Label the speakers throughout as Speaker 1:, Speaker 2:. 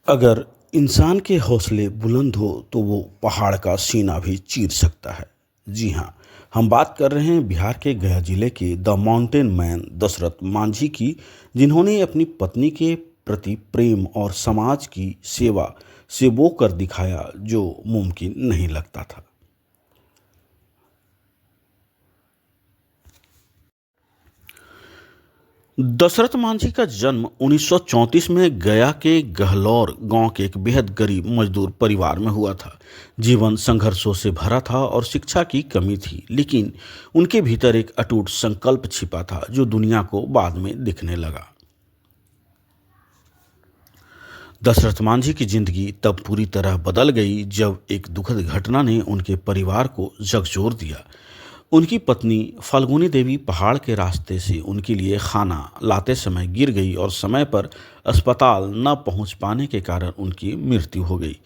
Speaker 1: अगर इंसान के हौसले बुलंद हो तो वो पहाड़ का सीना भी चीर सकता है। जी हाँ, हम बात कर रहे हैं बिहार के गया जिले के the mountain man Dashrath Manjhi की, जिन्होंने अपनी पत्नी के प्रति प्रेम और समाज की सेवा से वो कर दिखाया जो मुमकिन नहीं लगता था। दशरथ मांझी का जन्म 1934 में गया के गहलौर गांव के एक बेहद गरीब मजदूर परिवार में हुआ था। जीवन संघर्षों से भरा था और शिक्षा की कमी थी, लेकिन उनके भीतर एक अटूट संकल्प छिपा था जो दुनिया को बाद में दिखने लगा। दशरथ मांझी की जिंदगी तब पूरी तरह बदल गई जब एक दुखद घटना ने उनके परिवार को झकझोर दिया। उनकी पत्नी फाल्गुनी देवी पहाड़ के रास्ते से उनके लिए खाना लाते समय गिर गई और समय पर अस्पताल न पहुंच पाने के कारण उनकी मृत्यु हो गई।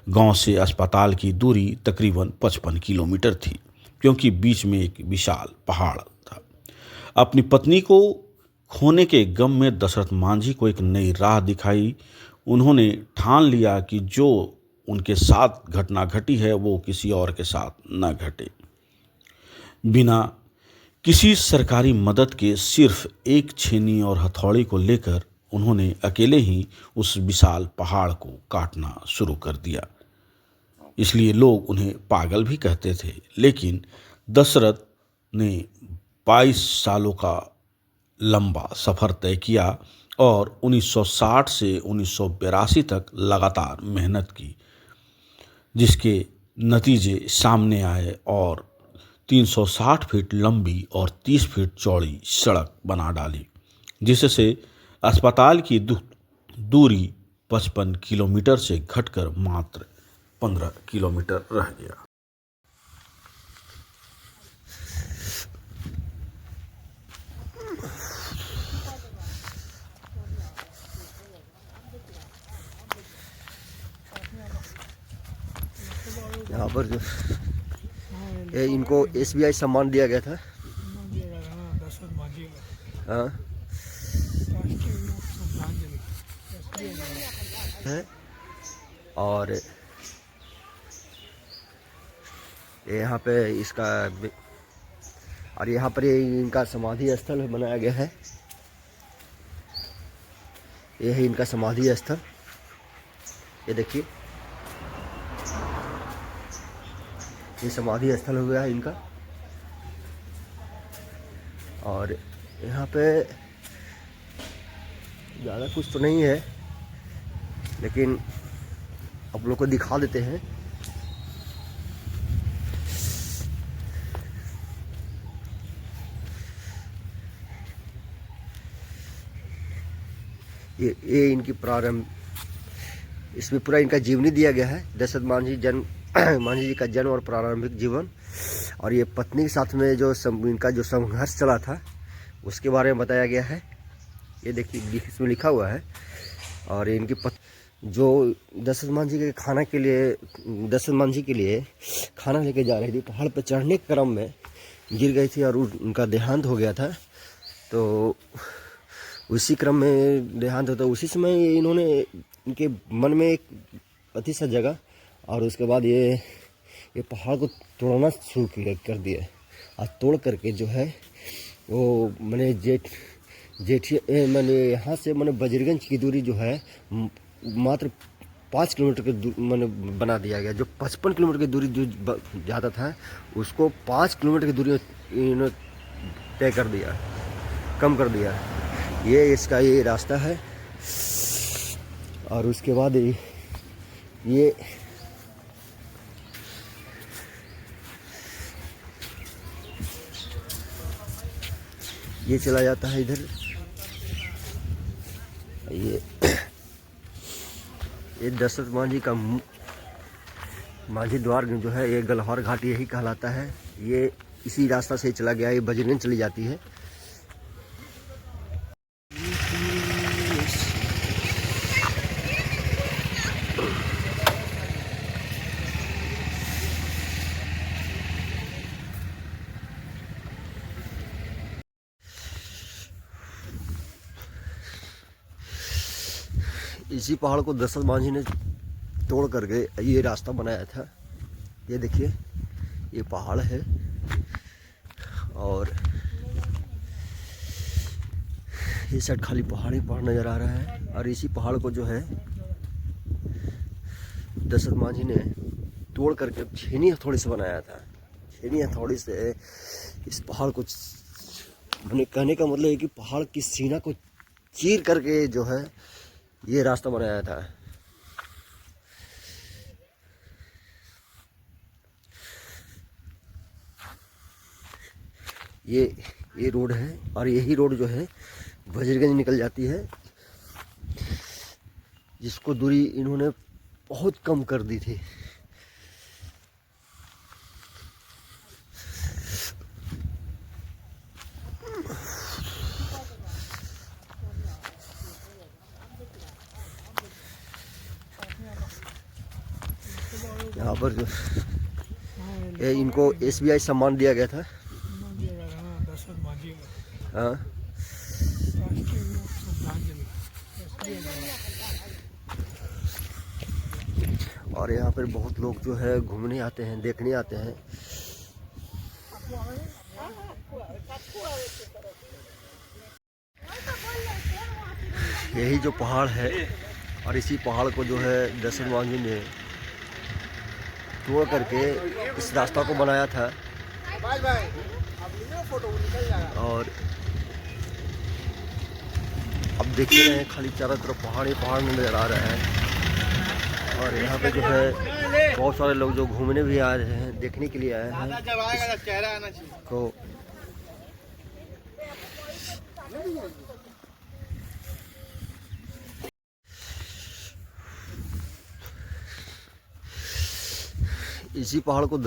Speaker 1: गांव से अस्पताल की दूरी तकरीबन 55 किलोमीटर थी, क्योंकि बीच में एक विशाल पहाड़ था। अपनी पत्नी को खोने के गम में दशरथ मांझी को एक नई राह दिखाई। उन्होंने ठान लिया कि जो उनके साथ घटना घटी है वो किसी और के साथ न घटे। बिना किसी सरकारी मदद के सिर्फ एक छेनी और हथौड़ी को लेकर उन्होंने अकेले ही उस विशाल पहाड़ को काटना शुरू कर दिया। इसलिए लोग उन्हें पागल भी कहते थे, लेकिन दशरथ ने 22 सालों का लंबा सफ़र तय किया और 1960 से 1982 तक लगातार मेहनत की, जिसके नतीजे सामने आए और 360 फीट लंबी और 30 फीट चौड़ी सड़क बना डाली, जिससे अस्पताल की दूरी 55 किलोमीटर से घटकर मात्र 15 किलोमीटर रह गया।
Speaker 2: यहाँ पर जो ये इनको एसबीआई सम्मान दिया गया था।
Speaker 3: दशरथ मांझी को
Speaker 2: हाँ
Speaker 3: राष्ट्रीय लोक श्रद्धांजलि
Speaker 2: है। और ये यहाँ पे इसका और यहाँ पर ये इनका समाधि स्थल बनाया गया है। ये है इनका समाधि स्थल। ये देखिए, ये समाधि स्थल हो गया है इनका। और यहाँ पे ज़्यादा कुछ तो नहीं है, लेकिन आप लोग को दिखा देते हैं। ये इनकी प्रारंभ, इसमें पूरा इनका जीवनी दिया गया है। दशरथ मांझी मांझी जी का जन्म और प्रारंभिक जीवन, और ये पत्नी के साथ में जो इनका जो संघर्ष चला था उसके बारे में बताया गया है। ये देखिए, इसमें लिखा हुआ है। और इनकी जो दशरथ मांझी के खाना के लिए दशरथ मांझी के लिए खाना लेके जा रही थी, पहाड़ पर चढ़ने के क्रम में गिर गई थी और उनका देहांत हो गया था। तो उसी क्रम में देहांत होता, उसी समय इन्होंने इनके मन में एक अति सा जगह, और उसके बाद ये पहाड़ को तोड़ना शुरू कर दिया। और तोड़ करके जो है वो मैंने मैंने यहाँ से मैंने बजरगंज की दूरी जो है मात्र 5 किलोमीटर के मैंने बना दिया गया। जो 55 किलोमीटर की दूरी जो ज़्यादा था उसको 5 किलोमीटर की दूरी इन्होंने तय कर दिया, कम कर दिया। ये इसका ये रास्ता है। और उसके बाद ये चला जाता है इधर। ये दशरथ मांझी का मांझी द्वार जो है, ये गलहौर घाटी यही कहलाता है। ये इसी रास्ता से चला गया, ये बजरगंज चली जाती है। इसी पहाड़ को दशरथ मांझी ने तोड़ करके ये रास्ता बनाया था। ये देखिए, ये पहाड़ है और ये साइड खाली पहाड़ ही पहाड़ नज़र आ रहा है। और इसी पहाड़ को जो है दशरथ मांझी ने तोड़ करके छेनी हथौड़ी से बनाया था। छेनी हथौड़ी से इस पहाड़ को कहने का मतलब है कि पहाड़ की सीना को चीर करके जो है ये रास्ता बनाया था। ये रोड है और यही रोड जो है वजीरगंज निकल जाती है, जिसको दूरी इन्होंने बहुत कम कर दी थी। यहाँ पर जो इनको SBI सम्मान दिया गया था।
Speaker 3: दशरथ मांझी को
Speaker 2: हाँ,
Speaker 3: राष्ट्रीय लोक श्रद्धांजलि
Speaker 2: और यहाँ पर बहुत लोग जो है घूमने आते हैं, देखने आते हैं। यही जो पहाड़ है और इसी पहाड़ को जो है दशरथ मांझी ने तोड़ करके इस रास्ता को बनाया था। और अब देख रहे हैं खाली चारों तरफ पहाड़ ही पहाड़ नजर आ रहा है। और यहाँ पे जो है बहुत सारे लोग जो घूमने भी आ रहे हैं, देखने के लिए आए हैं को। इसी पहाड़ को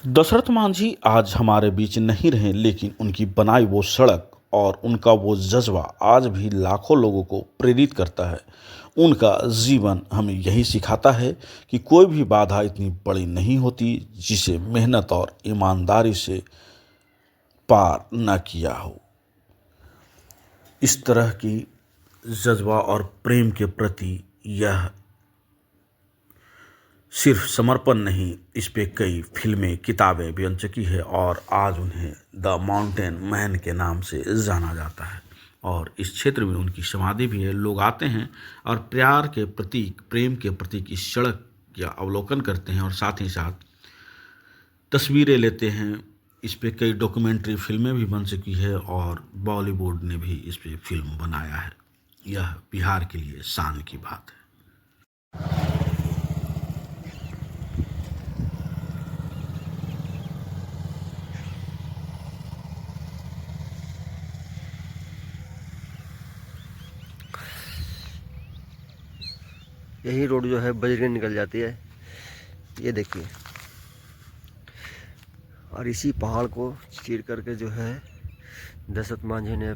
Speaker 1: दशरथ मांझी आज हमारे बीच नहीं रहे, लेकिन उनकी बनाई वो सड़क और उनका वो जज्बा आज भी लाखों लोगों को प्रेरित करता है। उनका जीवन हमें यही सिखाता है कि कोई भी बाधा इतनी बड़ी नहीं होती जिसे मेहनत और ईमानदारी से पार न किया हो। इस तरह की जज्बा और प्रेम के प्रति यह सिर्फ समर्पण नहीं, इस पे कई फिल्में, किताबें भी बन चुकी है और आज उन्हें द माउंटेन मैन के नाम से जाना जाता है। और इस क्षेत्र में उनकी समाधि भी है। लोग आते हैं और प्यार के प्रतीक, प्रेम के प्रतीक इस सड़क का अवलोकन करते हैं और साथ ही साथ तस्वीरें लेते हैं। इस पे कई डॉक्यूमेंट्री फिल्में भी बन चुकी है और बॉलीवुड ने भी इस पे फिल्म बनाया है। यह बिहार के लिए शान की बात है।
Speaker 2: यही रोड जो है बजरंग निकल जाती है। ये देखिए, और इसी पहाड़ को चीर करके जो है दशरथ मांझी ने